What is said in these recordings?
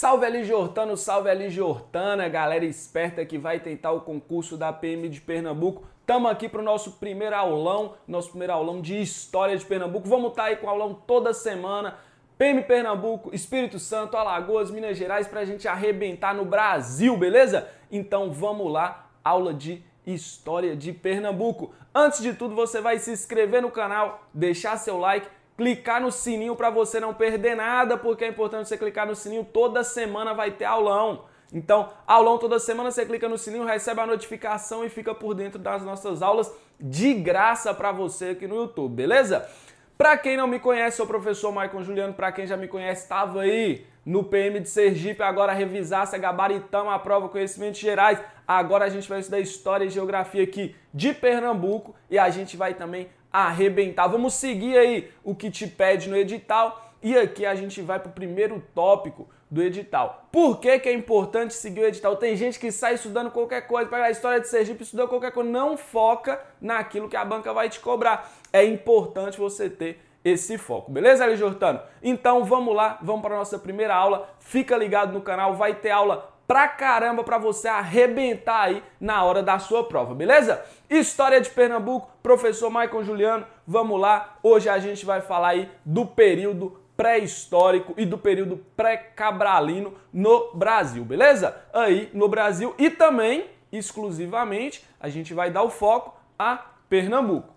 Salve LG Hortano, salve LG Hortana, galera esperta que vai tentar o concurso da PM de Pernambuco. Estamos aqui para o nosso primeiro aulão de História de Pernambuco. Vamos estar aí com aulão toda semana. PM Pernambuco, Espírito Santo, Alagoas, Minas Gerais, para a gente arrebentar no Brasil, beleza? Então vamos lá, aula de História de Pernambuco. Antes de tudo, você vai se inscrever no canal, deixar seu like, clicar no sininho para você não perder nada, porque é importante você clicar no sininho, toda semana vai ter aulão. Então, aulão toda semana, você clica no sininho, recebe a notificação e fica por dentro das nossas aulas de graça para você aqui no YouTube, beleza? Para quem não me conhece, sou o professor Maicon Juliano. Para quem já me conhece, estava aí no PM de Sergipe, agora revisasse, gabaritamos a prova Conhecimentos Gerais. Agora a gente vai estudar História e Geografia aqui de Pernambuco e a gente vai também arrebentar. Vamos seguir aí o que te pede no edital e aqui a gente vai para o primeiro tópico do edital. Por que que é importante seguir o edital? Tem gente que sai estudando qualquer coisa, pega a História de Sergipe, estuda qualquer coisa, não foca naquilo que a banca vai te cobrar. É importante você ter esse foco, beleza, LG Hortano? Então vamos lá, vamos para a nossa primeira aula. Fica ligado no canal, vai ter aula pra caramba pra você arrebentar aí na hora da sua prova, beleza? História de Pernambuco, professor Maicon Juliano, vamos lá. Hoje a gente vai falar aí do período pré-histórico e do período pré-cabralino no Brasil, beleza? Aí no Brasil e também, exclusivamente, a gente vai dar o foco a Pernambuco.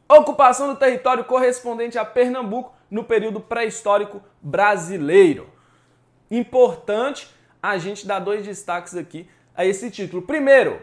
Ocupação do território correspondente a Pernambuco no período pré-histórico brasileiro. Importante a gente dá dois destaques aqui a esse título. Primeiro,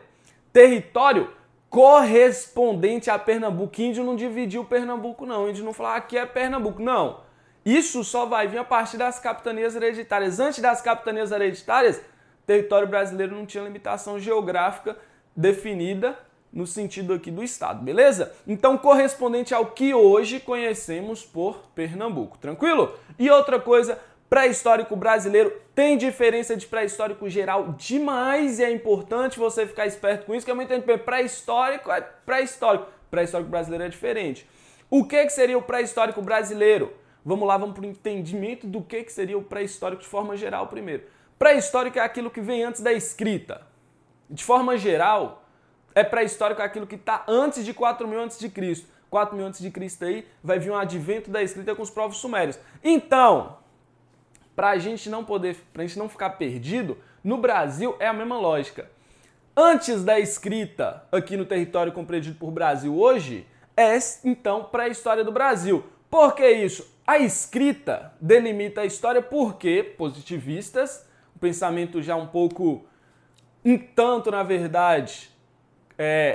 território correspondente a Pernambuco. Índio não dividiu Pernambuco, não. Índio não falou aqui é Pernambuco. Não. Isso só vai vir a partir das capitanias hereditárias. Antes das capitanias hereditárias, território brasileiro não tinha limitação geográfica definida no sentido aqui do estado, beleza? Então, correspondente ao que hoje conhecemos por Pernambuco. Tranquilo? E outra coisa, pré-histórico brasileiro tem diferença de pré-histórico geral demais e é importante você ficar esperto com isso, que é muito tempo pré-histórico é pré-histórico. Pré-histórico brasileiro é diferente. O que seria o pré-histórico brasileiro? Vamos lá, vamos para o entendimento do que seria o pré-histórico de forma geral primeiro. Pré-histórico é aquilo que vem antes da escrita. De forma geral, é pré-histórico aquilo que está antes de 4.000 a.C. 4.000 a.C. aí vai vir um advento da escrita com os povos sumérios. Então, para a gente não ficar perdido, no Brasil é a mesma lógica. Antes da escrita aqui no território compreendido por Brasil hoje, é então pré-história do Brasil. Por que isso? A escrita delimita a história porque positivistas, o pensamento já um tanto na verdade,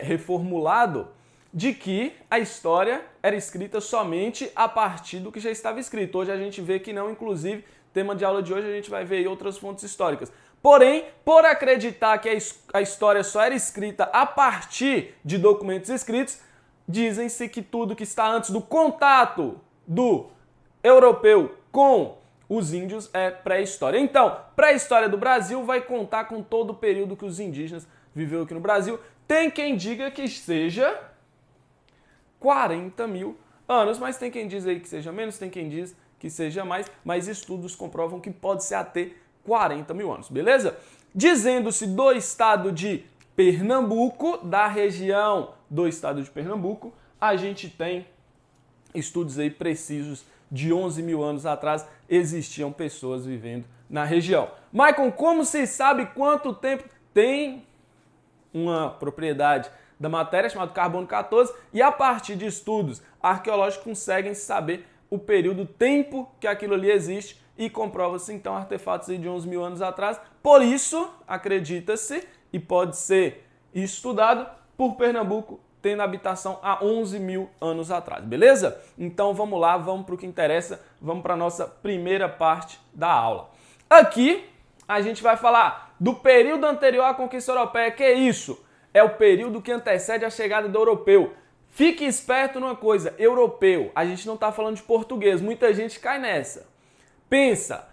reformulado, de que a história era escrita somente a partir do que já estava escrito. Hoje a gente vê que não, inclusive, tema de aula de hoje a gente vai ver aí outras fontes históricas. Porém, por acreditar que a história só era escrita a partir de documentos escritos, dizem-se que tudo que está antes do contato do europeu com os índios é pré-história. Então, pré-história do Brasil vai contar com todo o período que os indígenas viveu aqui no Brasil. Tem quem diga que seja 40.000 anos, mas tem quem diz aí que seja menos, tem quem diz que seja mais, mas estudos comprovam que pode ser até 40.000 anos, beleza? Dizendo-se do estado de Pernambuco, da região do estado de Pernambuco, a gente tem estudos aí precisos de 11.000 anos atrás existiam pessoas vivendo na região. Maicon, como se sabe quanto tempo tem uma propriedade da matéria chamada carbono 14 e a partir de estudos arqueológicos conseguem saber o período, tempo que aquilo ali existe e comprova-se então artefatos aí de 11.000 anos atrás. Por isso, acredita-se e pode ser estudado por Pernambuco tendo habitação há 11.000 anos atrás, beleza? Então vamos lá, vamos para o que interessa, vamos para a nossa primeira parte da aula. Aqui a gente vai falar do período anterior à conquista europeia. Que é isso? É o período que antecede a chegada do europeu. Fique esperto numa coisa, europeu, a gente não está falando de português, muita gente cai nessa. Pensa,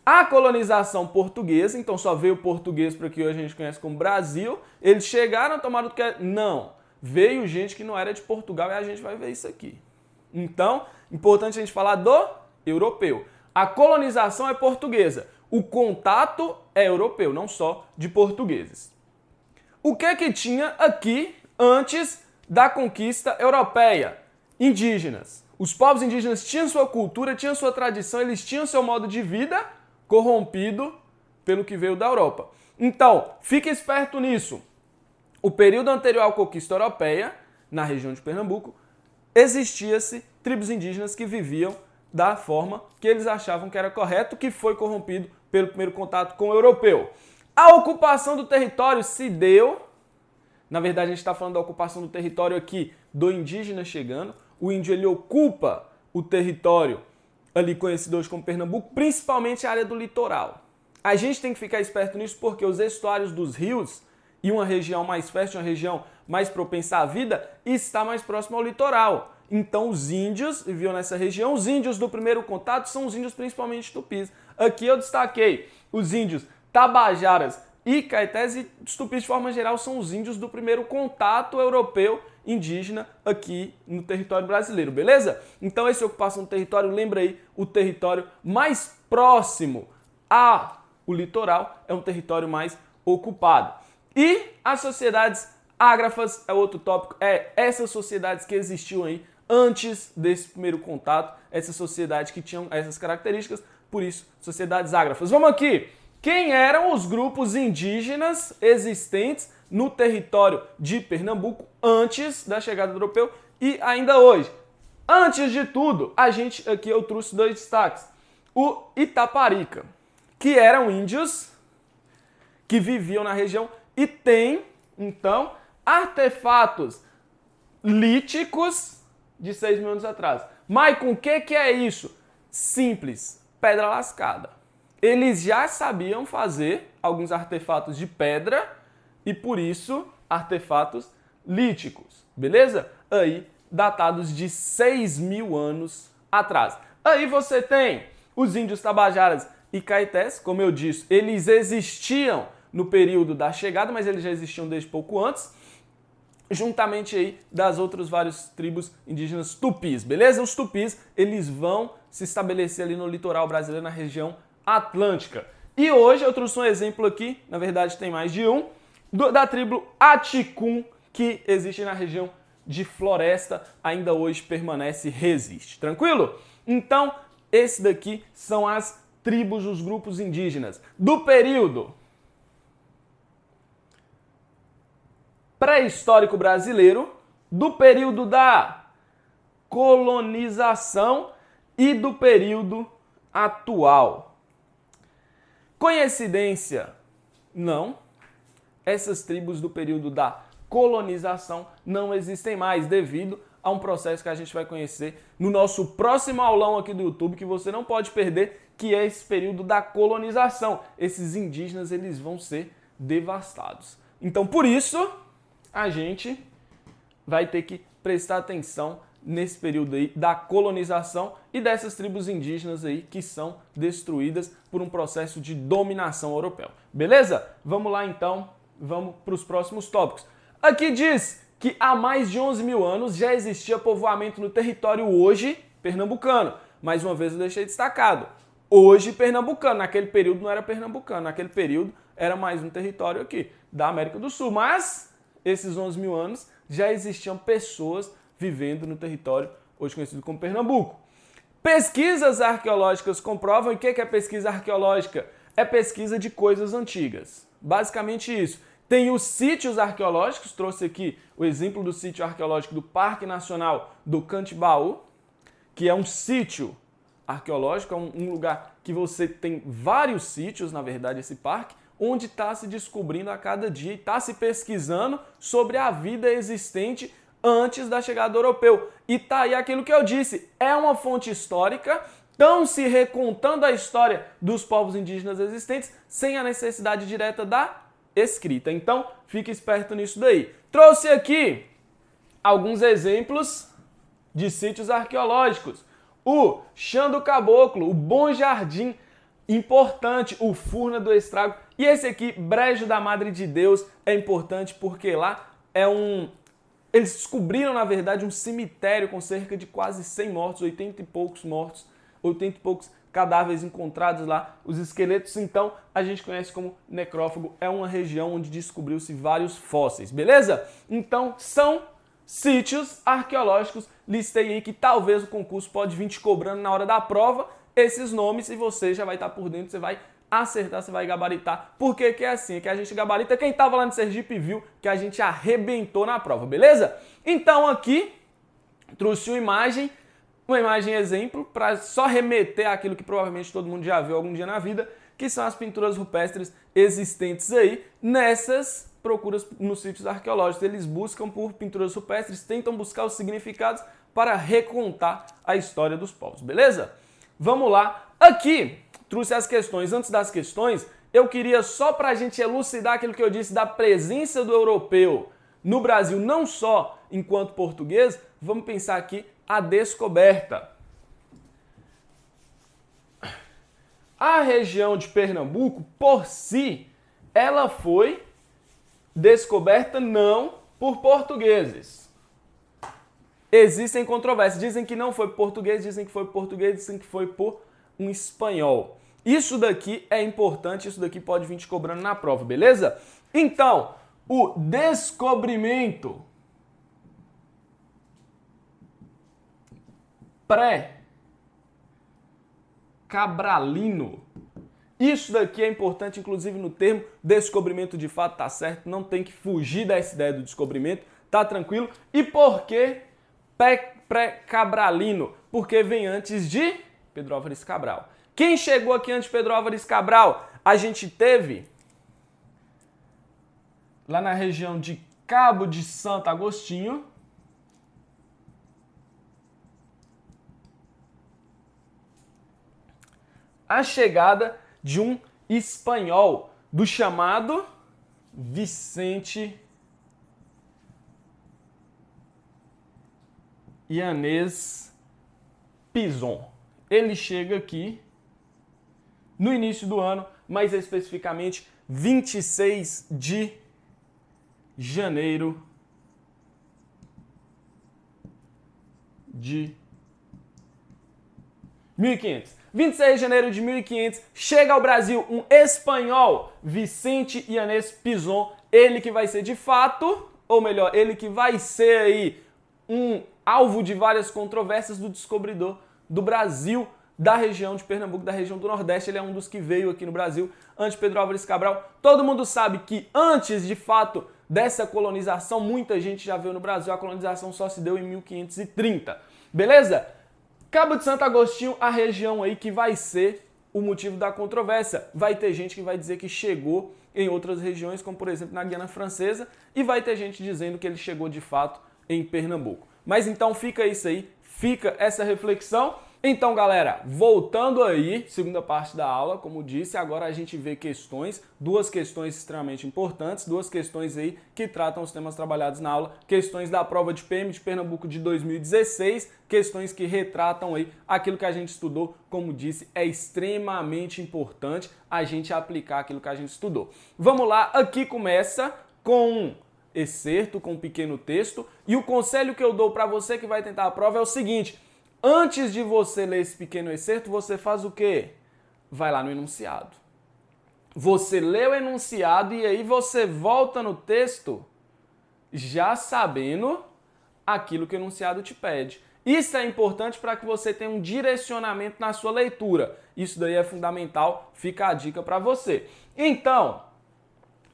a colonização portuguesa, então só veio o português para que hoje a gente conhece como Brasil, eles chegaram, tomaram do que... Não, veio gente que não era de Portugal e a gente vai ver isso aqui. Então, importante a gente falar do europeu. A colonização é portuguesa. o contato é europeu, não só de portugueses. O que é que tinha aqui antes da conquista europeia? Indígenas. Os povos indígenas tinham sua cultura, tinham sua tradição, eles tinham seu modo de vida corrompido pelo que veio da Europa. Então, fique esperto nisso. O período anterior à conquista europeia, na região de Pernambuco, existia-se tribos indígenas que viviam da forma que eles achavam que era correto, que foi corrompido pelo primeiro contato com o europeu. A ocupação do território se deu, na verdade a gente está falando da ocupação do território aqui do indígena chegando. O índio ele ocupa o território ali conhecido hoje como Pernambuco, principalmente a área do litoral. A gente tem que ficar esperto nisso porque os estuários dos rios e uma região mais fértil, uma região mais propensa à vida, está mais próximo ao litoral. Então os índios viviam nessa região. Os índios do primeiro contato são os índios principalmente tupis. Aqui eu destaquei os índios tabajaras e caetés, e os tupis de forma geral são os índios do primeiro contato europeu indígena aqui no território brasileiro, beleza? Então essa ocupação do território, lembra aí, o território mais próximo ao litoral é um território mais ocupado. E as sociedades ágrafas é outro tópico, essas sociedades que existiam aí antes desse primeiro contato, essas sociedades que tinham essas características, por isso, sociedades ágrafas. Vamos aqui! Quem eram os grupos indígenas existentes no território de Pernambuco antes da chegada do europeu e ainda hoje? Antes de tudo, aqui eu trouxe dois destaques. O Itaparica, que eram índios que viviam na região e tem, então, artefatos líticos de 6 mil anos atrás. Maicon, o que é isso? Simples, pedra lascada. Eles já sabiam fazer alguns artefatos de pedra e, por isso, artefatos líticos, beleza? Aí, datados de 6 mil anos atrás. Aí você tem os índios tabajaras e caetés, como eu disse, eles existiam no período da chegada, mas eles já existiam desde pouco antes, juntamente aí das outras várias tribos indígenas tupis, beleza? Os tupis, eles vão se estabelecer ali no litoral brasileiro, na região atlântica. E hoje eu trouxe um exemplo aqui, na verdade tem mais de um, da tribo Aticum, que existe na região de floresta, ainda hoje permanece e resiste. Tranquilo? Então, esse daqui são as tribos, os grupos indígenas do período pré-histórico brasileiro, do período da colonização e do período atual. Coincidência? Não. Essas tribos do período da colonização não existem mais devido a um processo que a gente vai conhecer no nosso próximo aulão aqui do YouTube, que você não pode perder, que é esse período da colonização. Esses indígenas, eles vão ser devastados. Então, por isso, a gente vai ter que prestar atenção nesse período aí da colonização e dessas tribos indígenas aí que são destruídas por um processo de dominação europeu. Beleza? Vamos lá então, vamos para os próximos tópicos. Aqui diz que há mais de 11 mil anos já existia povoamento no território hoje pernambucano. Mais uma vez eu deixei destacado. Hoje pernambucano, naquele período não era pernambucano, naquele período era mais um território aqui da América do Sul. Mas esses 11 mil anos já existiam pessoas vivendo no território hoje conhecido como Pernambuco. Pesquisas arqueológicas comprovam. E o que é pesquisa arqueológica? É pesquisa de coisas antigas. Basicamente isso. Tem os sítios arqueológicos, trouxe aqui o exemplo do sítio arqueológico do Parque Nacional do Cantibaú, que é um sítio arqueológico, é um lugar que você tem vários sítios, na verdade, esse parque, onde está se descobrindo a cada dia e está se pesquisando sobre a vida existente antes da chegada do europeu. E tá aí aquilo que eu disse, é uma fonte histórica, estão se recontando a história dos povos indígenas existentes sem a necessidade direta da escrita. Então, fique esperto nisso daí. Trouxe aqui alguns exemplos de sítios arqueológicos. O Chão do Caboclo, o Bom Jardim, importante, o Furna do Estrago. E esse aqui, Brejo da Madre de Deus, é importante porque lá é eles descobriram, na verdade, um cemitério com cerca de quase 100 mortos, 80 e poucos mortos, 80 e poucos cadáveres encontrados lá, os esqueletos, então a gente conhece como necrófago, é uma região onde descobriu-se vários fósseis, beleza? Então são sítios arqueológicos, listei aí que talvez o concurso pode vir te cobrando na hora da prova esses nomes e você já vai estar por dentro, você vai acertar, você vai gabaritar. Por que que é assim? É que a gente gabarita, quem estava lá no Sergipe viu que a gente arrebentou na prova, beleza? Então aqui trouxe uma imagem exemplo, para só remeter àquilo que provavelmente todo mundo já viu algum dia na vida, que são as pinturas rupestres existentes aí nessas procuras nos sítios arqueológicos. Eles buscam por pinturas rupestres, tentam buscar os significados para recontar a história dos povos, beleza? Vamos lá. Aqui trouxe as questões. Antes das questões, eu queria só para a gente elucidar aquilo que eu disse da presença do europeu no Brasil, não só enquanto português, vamos pensar aqui a descoberta. A região de Pernambuco, por si, ela foi descoberta não por portugueses. Existem controvérsias. Dizem que não foi por português, dizem que foi por português, dizem que foi por um espanhol. Isso daqui é importante, isso daqui pode vir te cobrando na prova, beleza? Então, o descobrimento pré-cabralino. Isso daqui é importante, inclusive no termo descobrimento de fato, tá certo? Não tem que fugir dessa ideia do descobrimento, tá tranquilo? E por que pré-cabralino? Porque vem antes de Pedro Álvares Cabral. Quem chegou aqui antes de Pedro Álvares Cabral? A gente teve lá na região de Cabo de Santo Agostinho, a chegada de um espanhol do chamado Vicente Yanez Pinzón. Ele chega aqui no início do ano, mais especificamente 26 de janeiro de 1500. 26 de janeiro de 1500, chega ao Brasil um espanhol, Vicente Yanez Pinzón, ele que vai ser de fato, ou melhor, ele que vai ser aí um alvo de várias controvérsias do descobridor do Brasil, da região de Pernambuco, da região do Nordeste. Ele é um dos que veio aqui no Brasil antes de Pedro Álvares Cabral. Todo mundo sabe que antes, de fato, dessa colonização, muita gente já veio no Brasil, a colonização só se deu em 1530, beleza? Cabo de Santo Agostinho, a região aí que vai ser o motivo da controvérsia. Vai ter gente que vai dizer que chegou em outras regiões, como por exemplo na Guiana Francesa, e vai ter gente dizendo que ele chegou de fato em Pernambuco. Mas então fica isso aí, fica essa reflexão. Então, galera, voltando aí, segunda parte da aula, como disse, agora a gente vê questões, duas questões extremamente importantes, duas questões aí que tratam os temas trabalhados na aula, questões da prova de PM de Pernambuco de 2016, questões que retratam aí aquilo que a gente estudou, como disse, é extremamente importante a gente aplicar aquilo que a gente estudou. Vamos lá, aqui começa com um excerto, com um pequeno texto, e o conselho que eu dou para você que vai tentar a prova é o seguinte: antes de você ler esse pequeno excerto, você faz o quê? Vai lá no enunciado. Você lê o enunciado e aí você volta no texto já sabendo aquilo que o enunciado te pede. Isso é importante para que você tenha um direcionamento na sua leitura. Isso daí é fundamental, fica a dica para você. Então,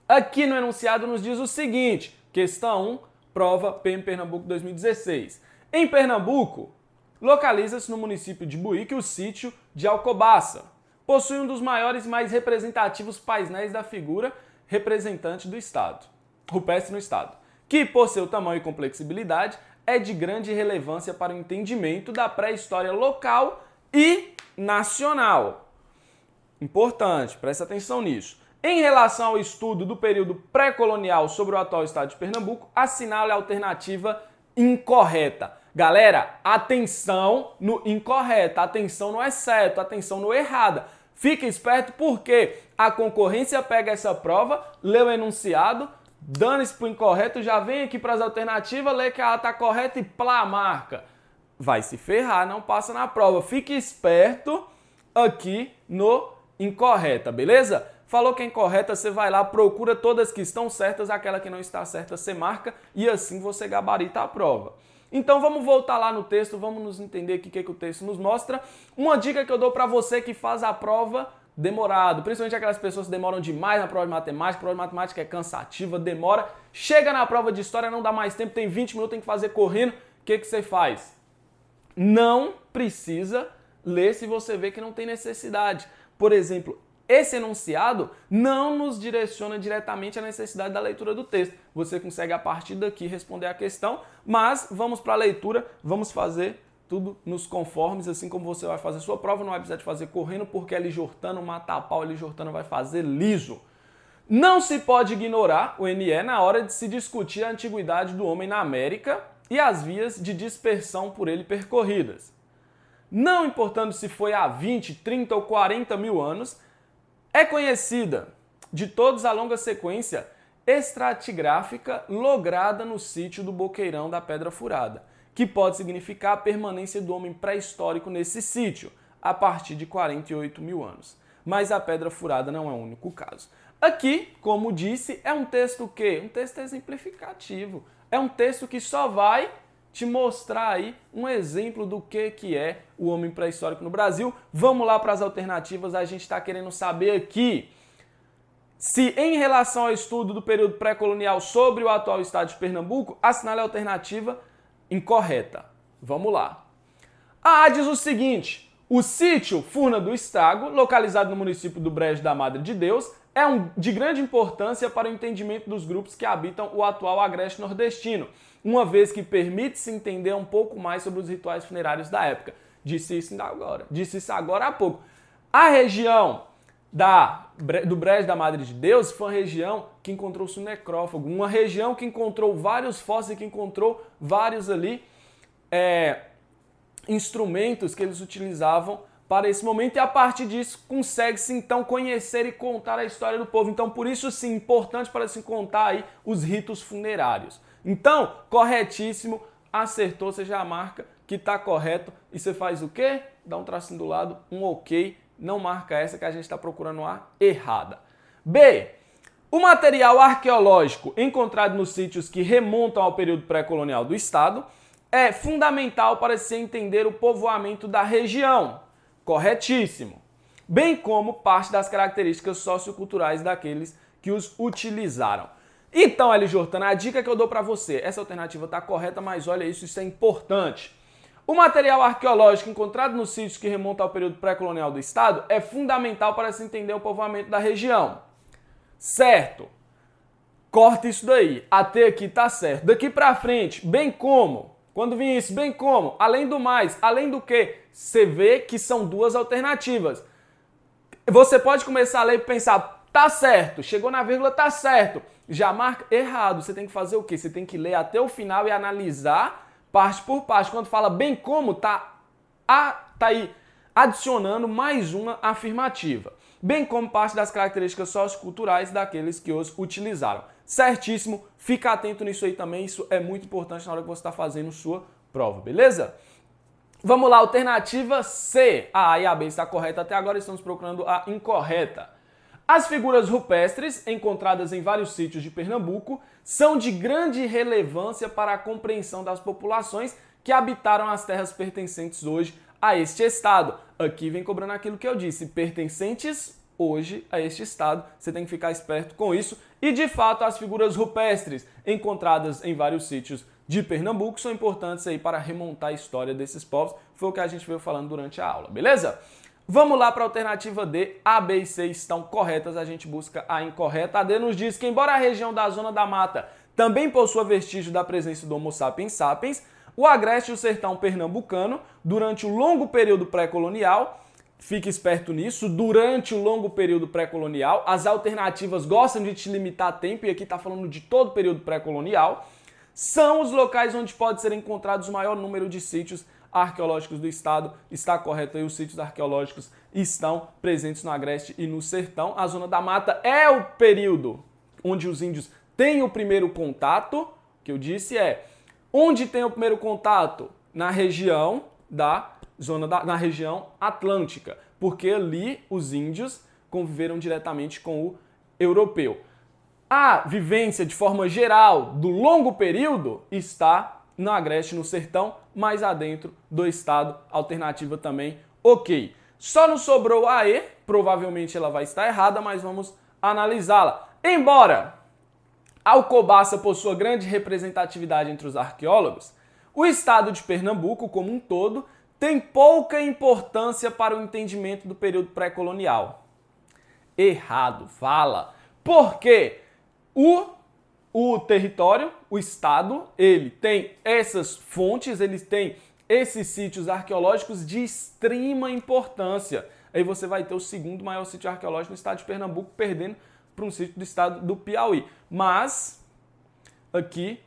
aqui no enunciado nos diz o seguinte, questão 1, prova PM Pernambuco 2016. Em Pernambuco, localiza-se no município de Buíque o sítio de Alcobaça. Possui um dos maiores e mais representativos painéis da figura representante do Estado, rupestre no Estado, que, por seu tamanho e complexibilidade, é de grande relevância para o entendimento da pré-história local e nacional. Importante, presta atenção nisso. Em relação ao estudo do período pré-colonial sobre o atual Estado de Pernambuco, assinale a alternativa incorreta. Galera, atenção no incorreta, atenção no exceto, atenção no errada. Fique esperto porque a concorrência pega essa prova, lê o enunciado, dane-se pro incorreto, já vem aqui para as alternativas, lê que a está correta e plá, marca. Vai se ferrar, não passa na prova. Fique esperto aqui no incorreta, beleza? Falou que é incorreta, você vai lá, procura todas que estão certas, aquela que não está certa você marca e assim você gabarita a prova. Então vamos voltar lá no texto, vamos nos entender o que o texto nos mostra. Uma dica que eu dou para você que faz a prova demorado, principalmente aquelas pessoas que demoram demais na prova de matemática, a prova de matemática é cansativa, demora, chega na prova de história, não dá mais tempo, tem 20 minutos, tem que fazer correndo, o que você faz? Não precisa ler se você vê que não tem necessidade. Por exemplo, esse enunciado não nos direciona diretamente à necessidade da leitura do texto. Você consegue a partir daqui responder a questão, mas vamos para a leitura, vamos fazer tudo nos conformes, assim como você vai fazer sua prova, não vai precisar de fazer correndo, porque é Lijortano, mata a pau, Lijortano vai fazer liso. Não se pode ignorar o NE na hora de se discutir a antiguidade do homem na América e as vias de dispersão por ele percorridas. Não importando se foi há 20, 30 ou 40 mil anos, é conhecida de todos a longa sequência estratigráfica lograda no sítio do Boqueirão da Pedra Furada, que pode significar a permanência do homem pré-histórico nesse sítio, a partir de 48 mil anos. Mas a Pedra Furada não é o único caso. Aqui, como disse, é um texto o quê? Um texto exemplificativo. É um texto que só vai te mostrar aí um exemplo do que é o homem pré-histórico no Brasil. Vamos lá para as alternativas, a gente está querendo saber aqui se em relação ao estudo do período pré-colonial sobre o atual estado de Pernambuco, assinale a alternativa incorreta. Vamos lá. A A diz o seguinte: o sítio Furna do Estrago, localizado no município do Brejo da Madre de Deus, é de grande importância para o entendimento dos grupos que habitam o atual agreste nordestino, uma vez que permite-se entender um pouco mais sobre os rituais funerários da época. Disse isso agora há pouco. A região do Brejo da Madre de Deus foi uma região que encontrou-se um necrófago, uma região que encontrou vários fósseis, que encontrou vários ali instrumentos que eles utilizavam para esse momento, e a partir disso consegue-se então conhecer e contar a história do povo. Então, por isso sim, importante para se contar aí os ritos funerários. Então, corretíssimo, acertou, você já marca que está correto e você faz o quê? Dá um tracinho do lado, um ok, não marca essa que a gente está procurando a errada. B. O material arqueológico encontrado nos sítios que remontam ao período pré-colonial do estado é fundamental para se entender o povoamento da região. Corretíssimo. Bem como parte das características socioculturais daqueles que os utilizaram. Então, Lijortano, a dica que eu dou para você, essa alternativa está correta, mas olha isso é importante. O material arqueológico encontrado nos sítios que remontam ao período pré-colonial do estado é fundamental para se entender o povoamento da região. Certo. Corta isso daí. Até aqui tá certo. Daqui para frente, bem como. Quando vir isso, bem como. Além do mais, além do que, você vê que são duas alternativas. Você pode começar a ler e pensar, tá certo. Chegou na vírgula, tá certo. Já marca errado. Você tem que fazer o quê? Você tem que ler até o final e analisar parte por parte. Quando fala bem como, tá aí adicionando mais uma afirmativa. Bem como parte das características socioculturais daqueles que os utilizaram. Certíssimo, fica atento nisso aí também, isso é muito importante na hora que você está fazendo sua prova, beleza? Vamos lá, alternativa C. A A e a B está correta até agora, estamos procurando a incorreta. As figuras rupestres, encontradas em vários sítios de Pernambuco, são de grande relevância para a compreensão das populações que habitaram as terras pertencentes hoje a este estado. Aqui vem cobrando aquilo que eu disse, pertencentes hoje a este estado, você tem que ficar esperto com isso. E de fato, as figuras rupestres encontradas em vários sítios de Pernambuco são importantes aí para remontar a história desses povos. Foi o que a gente veio falando durante a aula, beleza? Vamos lá para a alternativa D. A, B e C estão corretas, a gente busca a incorreta. A D nos diz que, embora a região da Zona da Mata também possua vestígio da presença do Homo sapiens sapiens, o agreste e o sertão pernambucano, durante o longo período pré-colonial, fique esperto nisso, durante o longo período pré-colonial, as alternativas gostam de te limitar a tempo, e aqui está falando de todo o período pré-colonial, são os locais onde pode ser encontrados o maior número de sítios arqueológicos do estado. Está correto aí, os sítios arqueológicos estão presentes no agreste e no sertão. A Zona da Mata é o período onde os índios têm o primeiro contato, que eu disse onde tem o primeiro contato? Na região na região atlântica. porque ali os índios conviveram diretamente com o europeu. A vivência, de forma geral, do longo período está no Agreste, no Sertão, mais adentro do estado. Alternativa também, ok. Só nos sobrou a E, provavelmente ela vai estar errada, mas vamos analisá-la. Embora Alcobaça possua grande representatividade entre os arqueólogos, o estado de Pernambuco, como um todo, tem pouca importância para o entendimento do período pré-colonial. Errado, fala. Por quê? O território, o estado, ele tem essas fontes, ele tem esses sítios arqueológicos de extrema importância. Aí você vai ter o segundo maior sítio arqueológico no estado de Pernambuco, perdendo para um sítio do estado do Piauí. Mas, aqui,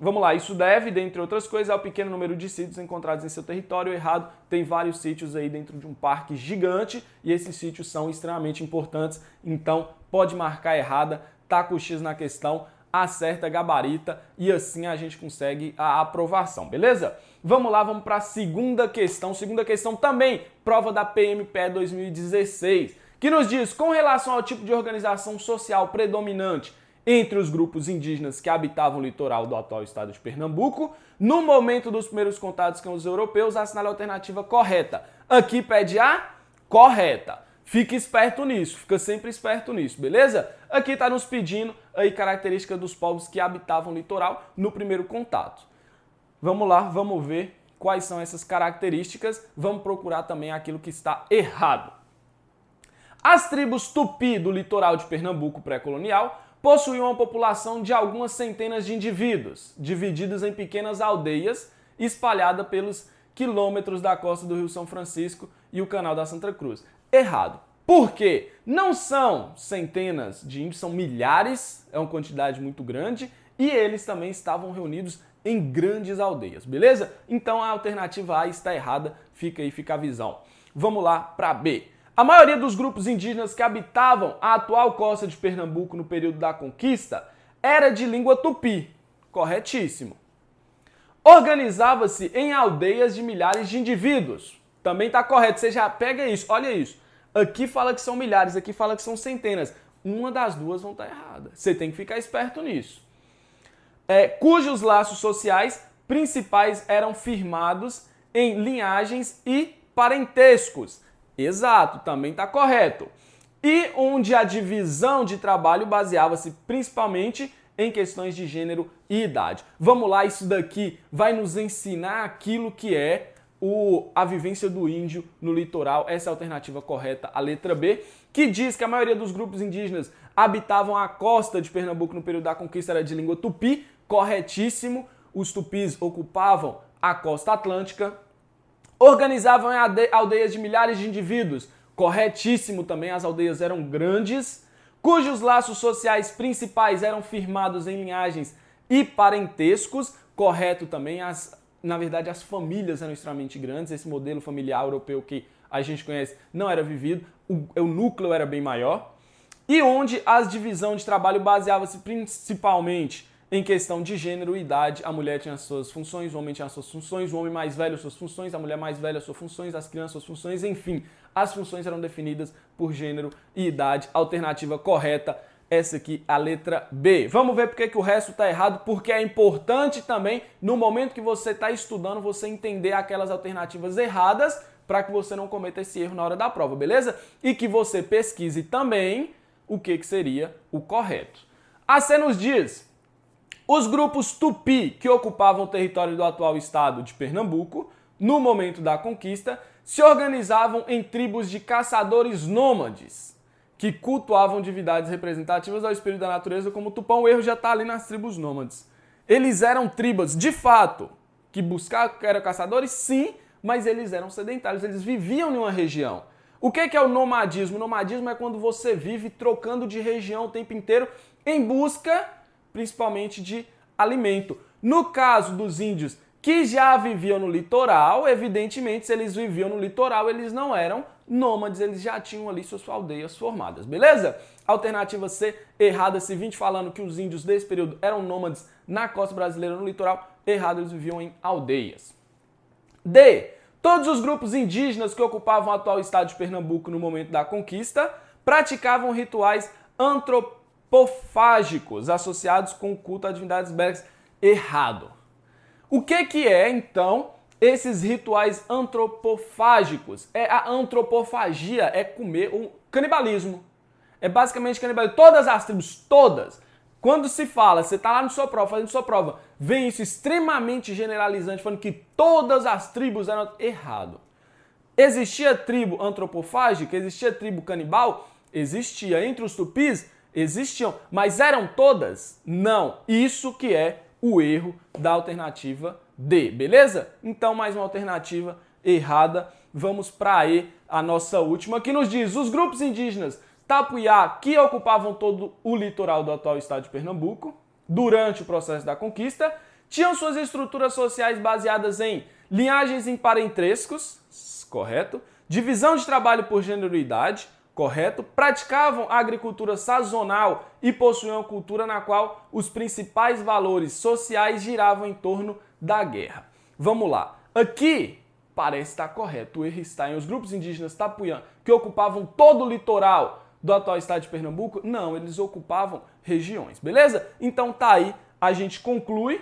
vamos lá, isso deve, dentre outras coisas, ao pequeno número de sítios encontrados em seu território. Errado, tem vários sítios aí dentro de um parque gigante e esses sítios são extremamente importantes, então pode marcar errada, tá com o X na questão, acerta, gabarita e assim a gente consegue a aprovação, beleza? Vamos lá, vamos para a segunda questão. Segunda questão também, prova da PMPE 2016, que nos diz, com relação ao tipo de organização social predominante entre os grupos indígenas que habitavam o litoral do atual estado de Pernambuco, no momento dos primeiros contatos com os europeus, assinale a alternativa correta. Aqui pede a correta. Fica esperto nisso, fica sempre esperto nisso, beleza? Aqui está nos pedindo aí características dos povos que habitavam o litoral no primeiro contato. Vamos lá, vamos ver quais são essas características, vamos procurar também aquilo que está errado. As tribos Tupi do litoral de Pernambuco pré-colonial possuíam uma população de algumas centenas de indivíduos, divididos em pequenas aldeias espalhadas pelos quilômetros da costa do Rio São Francisco e o Canal da Santa Cruz. Errado. Por quê? Não são centenas de índios, são milhares, é uma quantidade muito grande, e eles também estavam reunidos em grandes aldeias, beleza? Então a alternativa A está errada, fica aí, fica a visão. Vamos lá para B. A maioria dos grupos indígenas que habitavam a atual costa de Pernambuco no período da conquista era de língua tupi. Corretíssimo. Organizava-se em aldeias de milhares de indivíduos. Também está correto, você já pega isso, olha isso. Aqui fala que são milhares, aqui fala que são centenas. Uma das duas vão estar errada. Você tem que ficar esperto nisso. Cujos laços sociais principais eram firmados em linhagens e parentescos. Exato, também está correto. E onde a divisão de trabalho baseava-se principalmente em questões de gênero e idade. Vamos lá, isso daqui vai nos ensinar aquilo que é a vivência do índio no litoral. Essa é a alternativa correta, a letra B, que diz que a maioria dos grupos indígenas habitavam a costa de Pernambuco no período da conquista, era de língua tupi. Corretíssimo, os tupis ocupavam a costa atlântica. Organizavam em aldeias de milhares de indivíduos. Corretíssimo também, as aldeias eram grandes. Cujos laços sociais principais eram firmados em linhagens e parentescos. Correto também, na verdade as famílias eram extremamente grandes. Esse modelo familiar europeu que a gente conhece não era vivido, o núcleo era bem maior. E onde a divisão de trabalho baseava-se principalmente em questão de gênero e idade. A mulher tinha as suas funções, o homem tinha as suas funções, o homem mais velho as suas funções, a mulher mais velha as suas funções, as crianças as suas funções, enfim. As funções eram definidas por gênero e idade. Alternativa correta, essa aqui, a letra B. Vamos ver por que o resto está errado, porque é importante também, no momento que você está estudando, você entender aquelas alternativas erradas para que você não cometa esse erro na hora da prova, beleza? E que você pesquise também o que seria o correto. A C nos diz: os grupos tupi que ocupavam o território do atual estado de Pernambuco, no momento da conquista, se organizavam em tribos de caçadores nômades, que cultuavam divindades representativas ao espírito da natureza como o Tupã. O erro já está ali nas tribos nômades. Eles eram tribos, de fato, que buscavam, que eram caçadores, sim, mas eles eram sedentários, eles viviam em uma região. O que é o nomadismo? O nomadismo é quando você vive trocando de região o tempo inteiro em busca, principalmente, de alimento. No caso dos índios que já viviam no litoral, evidentemente, se eles viviam no litoral, eles não eram nômades, eles já tinham ali suas aldeias formadas, beleza? Alternativa C, errada. Se 20 falando que os índios desse período eram nômades na costa brasileira, no litoral, errado, eles viviam em aldeias. D. Todos os grupos indígenas que ocupavam o atual estado de Pernambuco no momento da conquista praticavam rituais antropofágicos associados com o culto a divindades bélicas. Errado. O que é, então, esses rituais antropofágicos? A antropofagia, é comer, o canibalismo. É basicamente canibalismo. Todas as tribos, todas. Quando se fala, você está lá na sua prova, fazendo sua prova, vem isso extremamente generalizante, falando que todas as tribos eram errado. Existia tribo antropofágica? Existia tribo canibal? Existia. Entre os tupis? Existiam. Mas eram todas? Não. Isso que é o erro da alternativa D, beleza? Então, mais uma alternativa errada. Vamos para E, a nossa última, que nos diz: os grupos indígenas Tapuiá, que ocupavam todo o litoral do atual estado de Pernambuco, durante o processo da conquista, tinham suas estruturas sociais baseadas em linhagens em parentescos, correto, divisão de trabalho por gênero e idade, correto, praticavam agricultura sazonal e possuíam cultura na qual os principais valores sociais giravam em torno da guerra. Vamos lá. Aqui parece estar correto. O erro está em os grupos indígenas Tapuiã, que ocupavam todo o litoral do atual estado de Pernambuco. Não, eles ocupavam regiões, beleza? Então tá aí, a gente conclui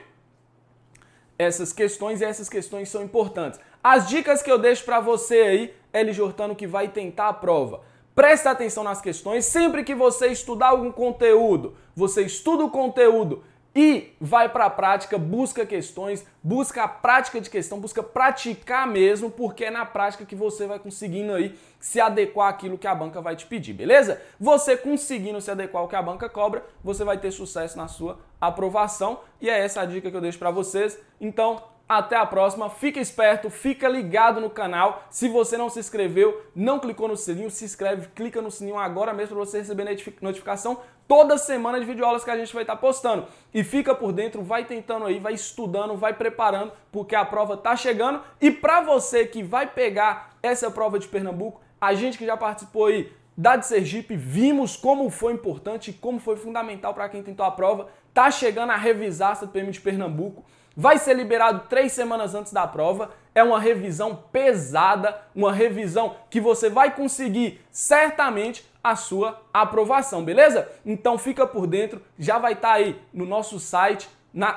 essas questões e essas questões são importantes. As dicas que eu deixo para você aí, LJ Hortano, que vai tentar a prova. Presta atenção nas questões. Sempre que você estudar algum conteúdo, você estuda o conteúdo e vai para a prática, busca questões, busca a prática de questão, busca praticar mesmo, porque é na prática que você vai conseguindo aí se adequar àquilo que a banca vai te pedir, beleza? Você conseguindo se adequar ao que a banca cobra, você vai ter sucesso na sua aprovação e é essa a dica que eu deixo para vocês. Então, até a próxima, fica esperto, fica ligado no canal. Se você não se inscreveu, não clicou no sininho, se inscreve, clica no sininho agora mesmo para você receber notificação toda semana de videoaulas que a gente vai estar postando. E fica por dentro, vai tentando aí, vai estudando, vai preparando, porque a prova tá chegando. E para você que vai pegar essa prova de Pernambuco, a gente que já participou aí da de Sergipe, vimos como foi importante e como foi fundamental para quem tentou a prova. Tá chegando a revisaça do PM de Pernambuco. Vai ser liberado 3 semanas antes da prova. É uma revisão pesada, uma revisão que você vai conseguir certamente a sua aprovação, beleza? Então fica por dentro, já vai estar aí no nosso site,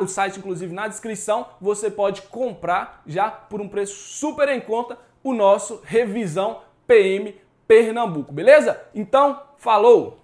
o site inclusive na descrição, você pode comprar já por um preço super em conta o nosso Revisão PM Pernambuco, beleza? Então, falou!